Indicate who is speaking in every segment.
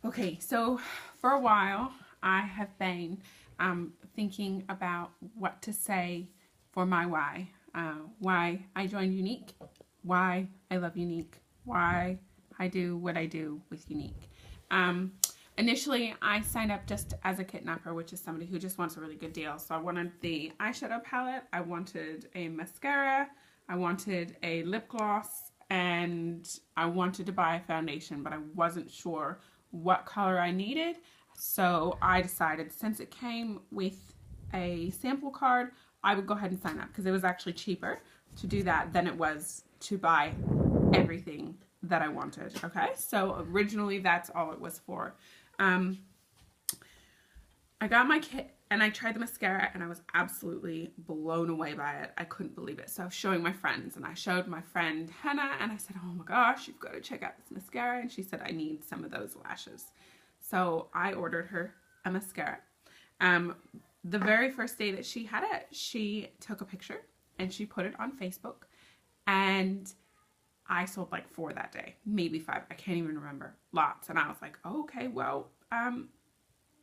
Speaker 1: Okay, so for a while I have been thinking about what to say for my why I joined Younique, why I love Younique, why I do what I do with Younique. Um, Initially, I signed up just as a kidnapper, which is somebody who just wants a really good deal. So I wanted the eyeshadow palette, I wanted a mascara, I wanted a lip gloss, and I wanted to buy a foundation, but I wasn't sure what color I needed. So I decided, since it came with a sample card, I would go ahead and sign up because it was actually cheaper to do that than it was to buy everything that I wanted. Okay, so originally that's all it was for. Um, I got my kit and I tried the mascara and I was absolutely blown away by it. I couldn't believe it. So I was showing my friends and I showed my friend Hannah and I said, oh my gosh, you've got to check out this mascara. And she said, I need some of those lashes. So I ordered her a mascara. The very first day that she had it, she took a picture and she put it on Facebook, and I sold like 4 that day, maybe 5. I can't even remember. Lots. And I was like, oh, okay, well,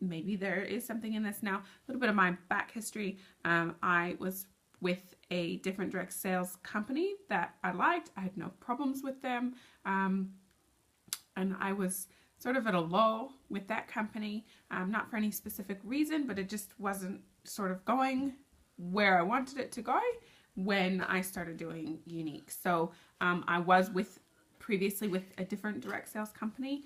Speaker 1: maybe there is something in this now. A little bit of my back history. I was with a different direct sales company that I liked. I had no problems with them. And I was sort of at a lull with that company, not for any specific reason, but it just wasn't sort of going where I wanted it to go when I started doing Younique. So I was previously with a different direct sales company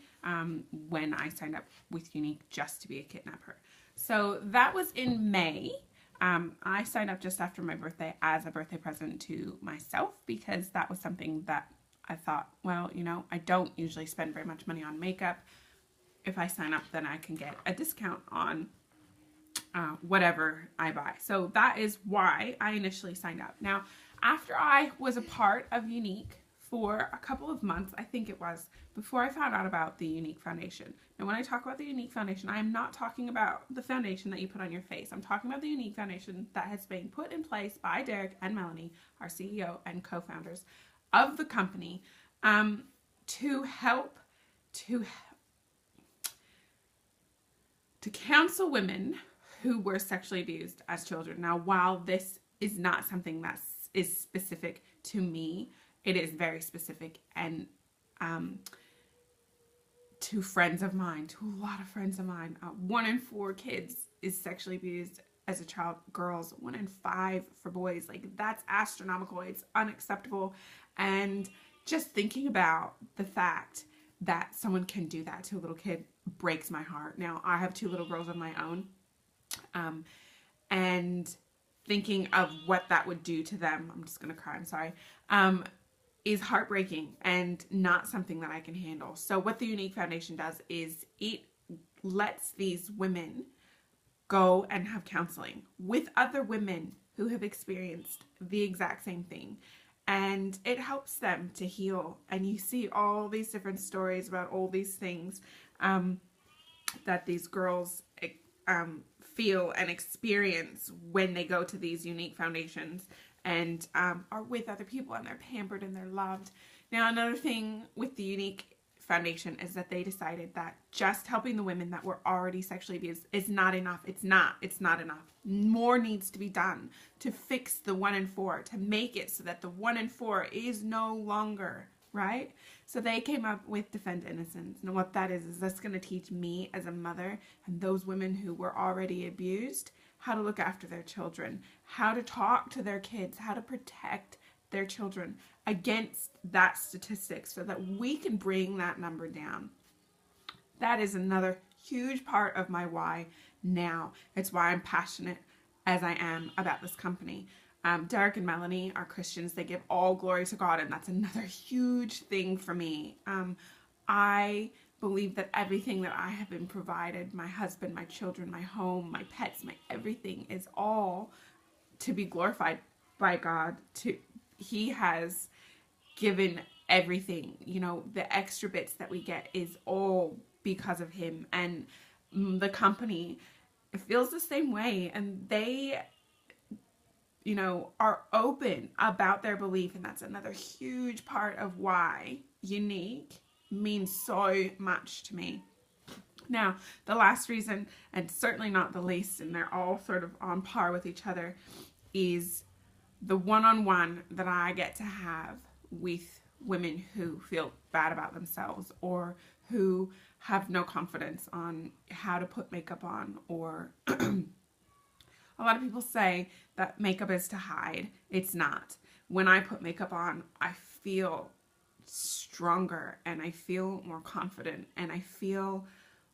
Speaker 1: when I signed up with Younique just to be a kidnapper. So that was in May. I signed up just after my birthday as a birthday present to myself because that was something that I thought, well, you know, I don't usually spend very much money on makeup. If I sign up, then I can get a discount on whatever I buy. So that is why I initially signed up. Now, after I was a part of Younique for a couple of months, I think it was, before I found out about the Younique foundation. Now, when I talk about the Younique foundation, I am not talking about the foundation that you put on your face. I'm talking about the Younique foundation that has been put in place by Derek and Melanie, our CEO and co-founders of the company, to help to counsel women who were sexually abused as children. Now, while this is not something that is specific to me, it is very specific and to friends of mine, to a lot of friends of mine. 1 in 4 kids is sexually abused as a child. Girls, 1 in 5 for boys. Like, that's astronomical. It's unacceptable. And just thinking about the fact that someone can do that to a little kid breaks my heart. Now, I have 2 little girls of my own. And thinking of what that would do to them, I'm just going to cry, I'm sorry, is heartbreaking and not something that I can handle. So what the Younique Foundation does is it lets these women go and have counseling with other women who have experienced the exact same thing. And it helps them to heal. And you see all these different stories about all these things that these girls feel and experience when they go to these Younique foundations and are with other people, and they're pampered and they're loved. Now, another thing with the Younique Foundation is that they decided that just helping the women that were already sexually abused is not enough. It's not enough. More needs to be done to fix the 1 in 4, to make it so that the 1 in 4 is no longer, right? So they came up with Defend Innocence. And what that is that's going to teach me as a mother and those women who were already abused how to look after their children, how to talk to their kids, how to protect their children against that statistic so that we can bring that number down. That is another huge part of my why now. It's why I'm passionate as I am about this company. Derek and Melanie are Christians. They give all glory to God, and that's another huge thing for me. I believe that everything that I have been provided, my husband, my children, my home, my pets, my everything, is all to be glorified by God. He has given everything, you know, the extra bits that we get is all because of him. And the company feels the same way, and they, you know, are open about their belief. And that's another huge part of why Younique means so much to me. Now, the last reason, and certainly not the least, and they're all sort of on par with each other, is the one-on-one that I get to have with women who feel bad about themselves, or who have no confidence on how to put makeup on, or a lot of people say that makeup is to hide. It's not. When I put makeup on, I feel stronger and I feel more confident and I feel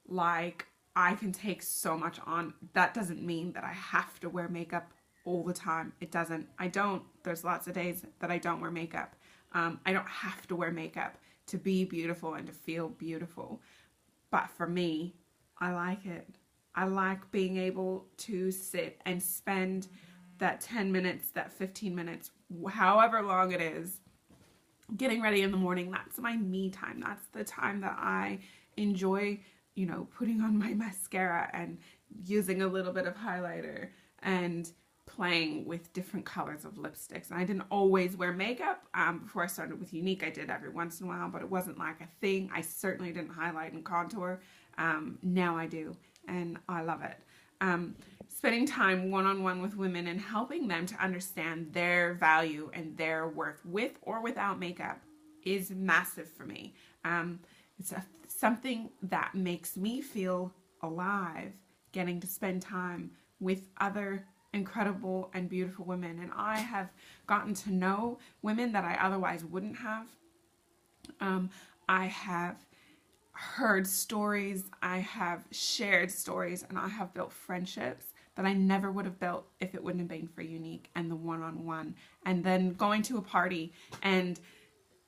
Speaker 1: like I can take so much on. That doesn't mean that I have to wear makeup all the time. It doesn't. I don't. There's lots of days that I don't wear makeup. I don't have to wear makeup to be beautiful and to feel beautiful. But for me, I like it. I like being able to sit and spend that 10 minutes, that 15 minutes, however long it is, getting ready in the morning. That's my me time. That's the time that I enjoy, putting on my mascara and using a little bit of highlighter and playing with different colors of lipsticks. And I didn't always wear makeup. Before I started with Younique, I did every once in a while, but it wasn't like a thing. I certainly didn't highlight and contour. Now I do, and I love it. Spending time one-on-one with women and helping them to understand their value and their worth with or without makeup is massive for me. It's something that makes me feel alive, getting to spend time with other incredible and beautiful women. And I have gotten to know women that I otherwise wouldn't have. I have heard stories, I have shared stories, and I have built friendships that I never would have built if it wouldn't have been for Younique and the one-on-one. And then going to a party and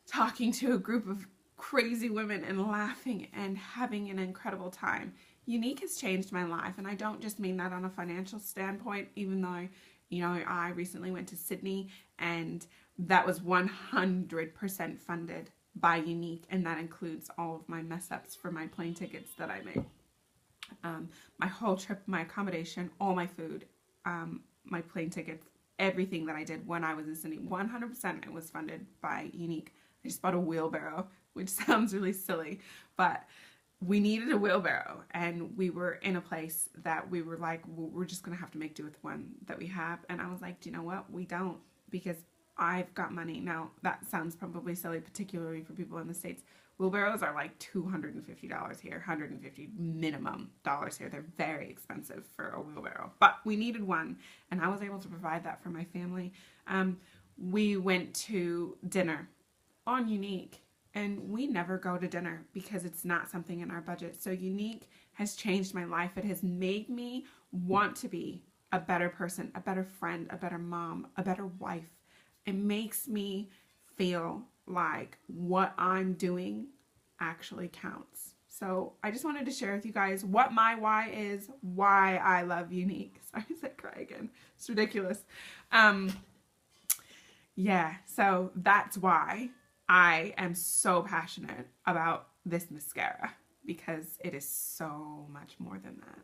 Speaker 1: talking to a group of crazy women and laughing and having an incredible time. Younique has changed my life, and I don't just mean that on a financial standpoint, even though, I recently went to Sydney and that was 100% funded by Younique, and that includes all of my mess ups for my plane tickets that I made. My whole trip, my accommodation, all my food, my plane tickets, everything that I did when I was in Sydney, 100% it was funded by Younique. I just bought a wheelbarrow, which sounds really silly, but we needed a wheelbarrow, and we were in a place that we were like, well, we're just going to have to make do with one that we have. And I was like, do you know what? We don't, because I've got money. Now, that sounds probably silly, particularly for people in the States. Wheelbarrows are like $250 here, $150 minimum dollars here. They're very expensive for a wheelbarrow, but we needed one, and I was able to provide that for my family. We went to dinner on Younique, and we never go to dinner because it's not something in our budget. So Younique has changed my life. It has made me want to be a better person, a better friend, a better mom, a better wife. It makes me feel like what I'm doing actually counts. So I just wanted to share with you guys what my why is, why I love Younique. Sorry, I said cry again. It's ridiculous. Yeah, so that's why I am so passionate about this mascara, because it is so much more than that.